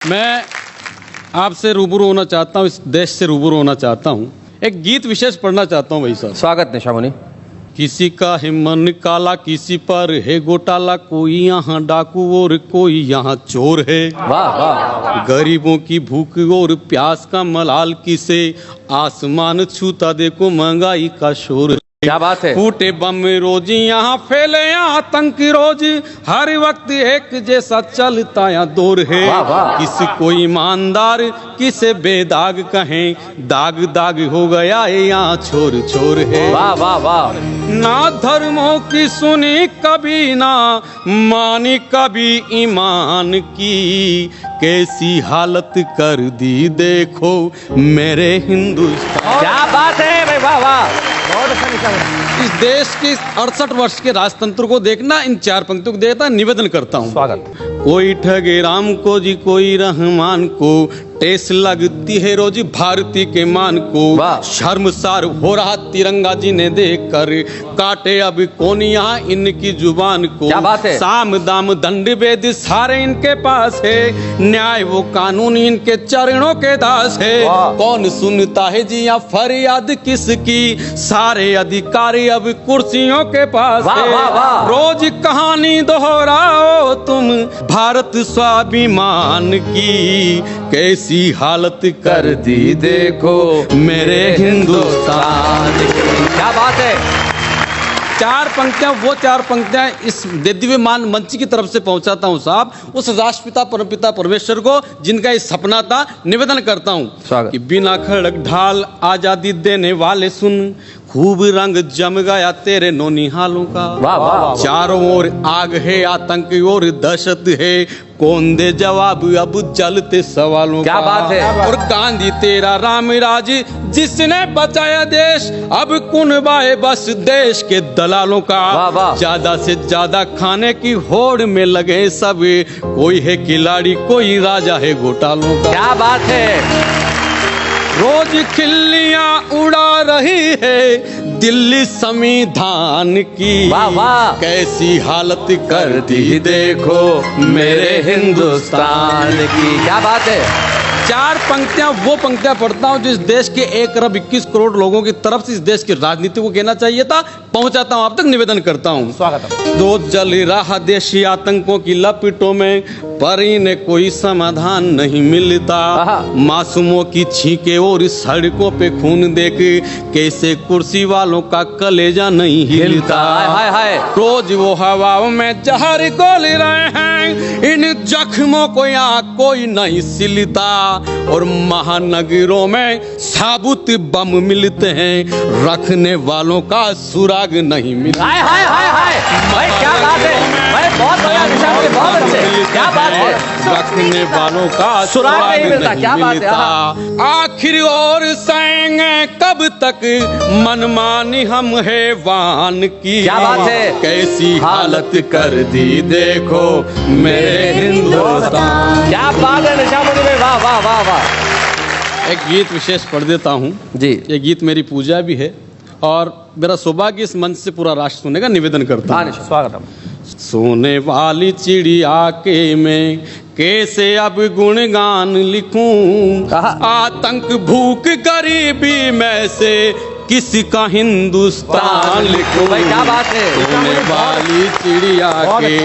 मैं आपसे रूबरू होना चाहता हूँ, इस देश से रूबरू होना चाहता हूँ। एक गीत विशेष पढ़ना चाहता हूँ भाई साहब। स्वागत निशा मुनि। किसी का है मन काला, किसी पर है घोटाला, कोई यहाँ डाकू और कोई यहाँ चोर है। वाह वाह। गरीबों की भूख और प्यास का मलाल किसे, आसमान छूता देखो महंगाई का शोर है। क्या बात है। फूटे बम रोज यहाँ फैले आतंक रोज, हर वक्त एक जैसा चलता यहाँ दौर है। वाह वाह। किसी को ईमानदार किसे बेदाग कहें, दाग दाग हो गया है यहाँ छोर छोर है। वाह वाह वाह। ना धर्मों की सुनी कभी, ना मानी कभी ईमान की, कैसी हालत कर दी देखो मेरे हिंदुस्तान। क्या बात है भाई, वाह वाह। बहुत अच्छा निशा मुनि। इस देश के 68 वर्ष के राजतंत्र को देखना, इन चार पंक्तियों को देखना निवेदन करता हूँ। स्वागत। कोई ठगे राम को जी, कोई रहमान को, टेस लगती है रोज भारती के मान को। वाह। शर्मसार हो रहा तिरंगा जी ने देख कर, काटे अब कौन यहाँ इनकी जुबान को। क्या बात है। साम दाम दंड वेद सारे इनके पास है, न्याय वो कानून इनके चरणों के दास है। वाह। कौन सुनता है जी यहाँ फरियाद किसकी, सारे अधिकारी अब कुर्सियों के पास वाह, है। वाह, वाह। रोज कहानी दोहराओ तुम भारत स्वाभिमान की, कैसी हालत कर दी देखो मेरे हिंदुस्तान की। क्या बात है। चार पंक्तियां, वो चार पंक्तियां इस दिव्यमान मंच की तरफ से पहुंचाता हूं साहब, उस राष्ट्रपिता परमपिता परमेश्वर को जिनका ये सपना था। निवेदन करता हूं स्वागत। कि बिना खड़क ढाल आजादी देने वाले सुन, खूब रंग जम गया तेरे नौनिहालों का। वाह वाह। चारों ओर आग है, आतंक और दहशत है, कौन दे जवाब अब चलते सवालों क्या का। बात है। और गांधी तेरा राम राज जिसने बचाया देश, अब कुनबाए बस देश के दलालों का। वाह वाह। ज्यादा से ज्यादा खाने की होड़ में लगे सब, कोई है खिलाड़ी कोई राजा है घोटालों का। क्या बात है। रोज खिल्लियां उड़ा रही है दिल्ली संविधान की। वाह वाह। कैसी हालत कर दी देखो मेरे हिंदुस्तान की। क्या बात है। चार पंक्तियां, वो पंक्तियां पढ़ता हूं जो इस देश के 1 अरब 21 करोड़ लोगों की तरफ से इस देश की राजनीति को कहना चाहिए था, पहुंचाता हूं आप तक। निवेदन करता हूं। स्वागत। दो जल रहा देशी आतंकों की लपेटों में, पर इन्हें कोई समाधान नहीं मिलता। मासूमों की छींके और सड़कों पे खून देख, कैसे कुर्सी वालों का कलेजा नहीं हिलता। हाय हाय। रोज वो हवाओं में जहर घोल रहे हैं, इन जख्मों को यहाँ कोई नहीं सिलता। और महानगरों में साबुत बम मिलते हैं, रखने वालों का सुराग नहीं मिलता। हाय हाय हाय हाय। भाई क्या बात है भाई, बहुत बढ़िया निशा मुनि, बहुत अच्छे। क्या बात है। रखने वालों का सुराग नहीं मिलता। क्या बात है। आखिर और सहेंगे कब तक मनमानी हम हैवान की। क्या बात है। कैसी हालत कर दी देखो मेरे हिंदुस्तान। क्या बात है निशा मुनि भाई, वाह वाह वाह वाह। एक गीत विशेष पढ़ देता हूँ जी। ये गीत मेरी पूजा भी है और मेरा सौभाग्य इस मंच से पूरा राष्ट्र सुनने का निवेदन करता हाँ हूँ। निशा, स्वागत। सोने वाली चिड़िया के मैं कैसे अब गुणगान लिखूं, आतंक भूख गरीबी में से किसी का हिंदुस्तान लिखूं। भाई क्या बात है। सोने वाली चिड़िया के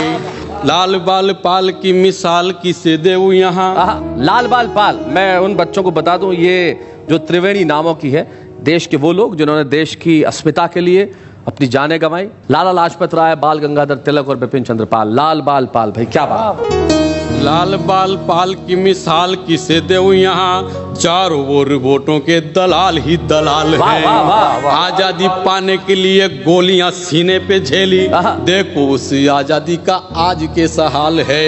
लाल बाल पाल की मिसाल किसे देऊं यहाँ। लाल बाल पाल, मैं उन बच्चों को बता दूं, ये जो त्रिवेणी नामों की है, देश के वो लोग जिन्होंने देश की अस्मिता के लिए अपनी जानें गंवाई। लाला लाजपत राय, बाल गंगाधर तिलक और बिपिन चंद्र पाल। लाल बाल पाल, भाई क्या बात। लाल बाल पाल की मिसाल किसे देऊं यहाँ, चारों ओर वोटों के दलाल ही दलाल हैं। वाह, वाह, वाह, वाह। आजादी पाने के लिए गोलियां सीने पे झेली, देखो उस आजादी का आज कैसा हाल है।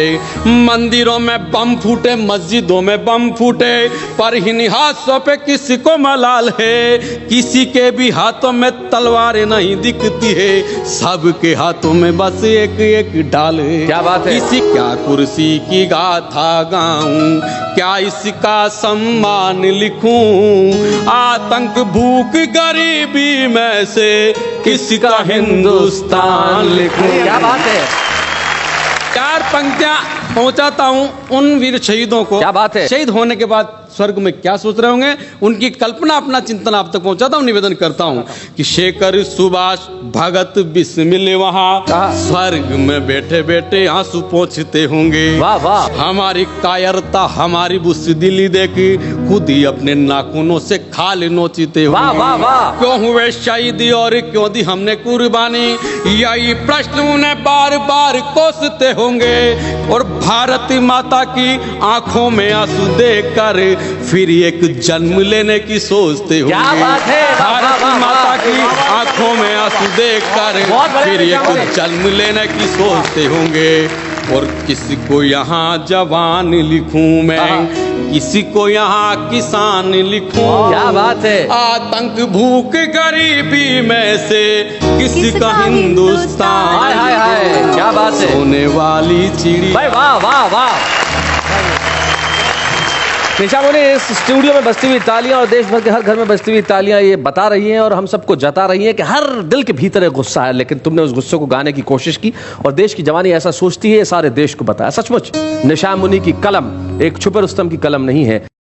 मंदिरों में बम फूटे, मस्जिदों में बम फूटे, पर इन हाथों पे किसी को मलाल है। किसी के भी हाथों में तलवारें नहीं दिखती है, सबके हाथों में बस एक एक ढाल है। क्या बात है। किसी क्या कुर्सी की गाथा गाऊं, क्या इसका सम्मान लिखूं, आतंक भूख गरीबी में से किसका हिंदुस्तान लिखूं। क्या बात है। चार पंक्तियां पहुंचाता हूं उन वीर शहीदों को। क्या बात है। शहीद होने के बाद स्वर्ग में क्या सोच रहे होंगे, उनकी कल्पना, अपना चिंतन आप तक पहुंचाता हूं, निवेदन करता हूं कि शेखर सुभाष भगत बिस्मिल वहां स्वर्ग में बैठे बैठे आंसू पोंछते होंगे। वाह वाह। हमारी कायरता, हमारी बुज़दिली देखी खुद ही अपने नाखूनों से खाल नोचते होंगे। वाह वाह वाह। क्यों हुए शहीदी और क्यों दी हमने कुर्बानी, यही प्रश्न उन्हें बार बार कोसते होंगे। और भारत माता की आंखों में आंसू देखकर फिर एक जन्म लेने की सोचते होंगे। क्या बात है। भारत माता की आंखों में आंसू देखकर फिर एक जन्म लेने की सोचते होंगे। और किसी को यहाँ जवान लिखूं मैं, किसी को यहाँ किसान लिखूं। क्या बात है। आतंक भूख गरीबी में से किसी का हिंदुस्तान। हाय हाय हाय, क्या बात है। सोने वाली चिड़ी। भाई वाह वाह वाह। निशा मुनि, इस स्टूडियो में बजती हुई तालियां और देश भर के हर घर में बजती हुई तालियां ये बता रही हैं और हम सबको जता रही हैं कि हर दिल के भीतर एक गुस्सा है, लेकिन तुमने उस गुस्से को गाने की कोशिश की और देश की जवानी ऐसा सोचती है, सारे देश को बताया। सचमुच निशा मुनि की कलम एक छुपे रुस्तम की कलम नहीं है।